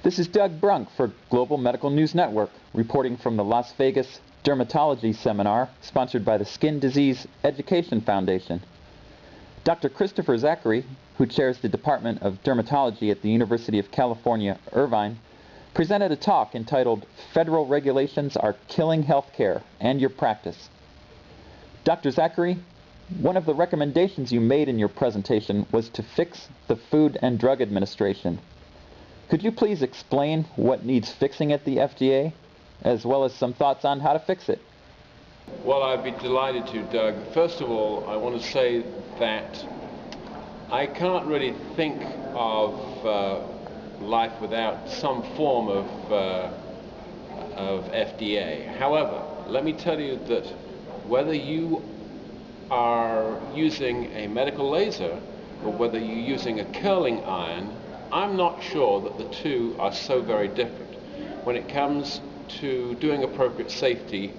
This is Doug Brunk for Global Medical News Network, reporting from the Las Vegas Dermatology Seminar sponsored by the Skin Disease Education Foundation. Dr. Christopher Zachary, who chairs the Department of Dermatology at the University of California, Irvine, presented a talk entitled "Federal Regulations Are Killing Healthcare and Your Practice." Dr. Zachary, one of the recommendations you made in your presentation was to fix the Food and Drug Administration. Could you please explain what needs fixing at the FDA, as well as some thoughts on how to fix it? Well, I'd be delighted to, Doug. First of all, I want to say that I can't really think of life without some form of FDA. However, let me tell you that whether you are using a medical laser or whether you're using a curling iron, I'm not sure that the two are so very different when it comes to doing appropriate safety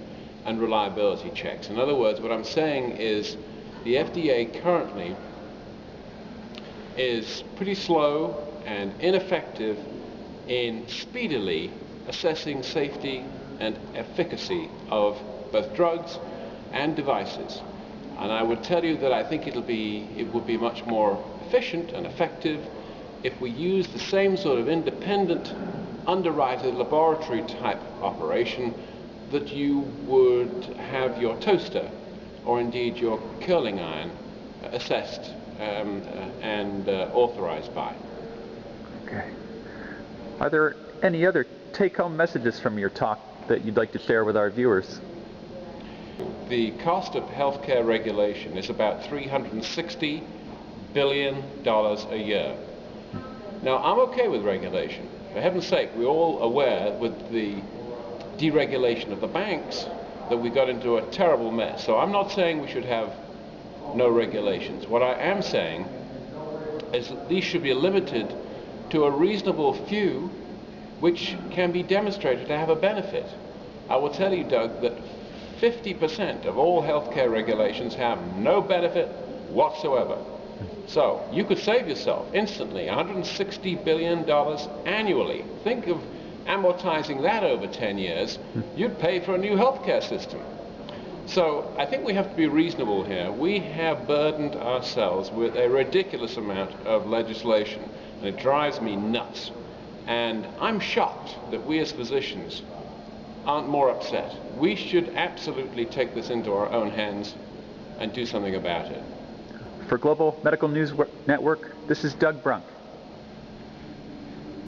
and reliability checks. In other words, what I'm saying is the FDA currently is pretty slow and ineffective in speedily assessing safety and efficacy of both drugs and devices. And I would tell you that I think it would be much more efficient and effective if we use the same sort of independent, underwritten laboratory type operation that you would have your toaster or indeed your curling iron assessed and authorized by. Okay. Are there any other take-home messages from your talk that you'd like to share with our viewers? The cost of healthcare regulation is about $360 billion a year. Now, I'm okay with regulation. For heaven's sake, we're all aware with the deregulation of the banks that we got into a terrible mess. So I'm not saying we should have no regulations. What I am saying is that these should be limited to a reasonable few which can be demonstrated to have a benefit. I will tell you, Doug, that 50% of all healthcare regulations have no benefit whatsoever. So you could save yourself instantly $160 billion annually. Think of amortizing that over 10 years. You'd pay for a new healthcare system. So I think we have to be reasonable here. We have burdened ourselves with a ridiculous amount of legislation, and it drives me nuts. And I'm shocked that we as physicians aren't more upset. We should absolutely take this into our own hands and do something about it. For Global Medical News Network, this is Doug Brunk.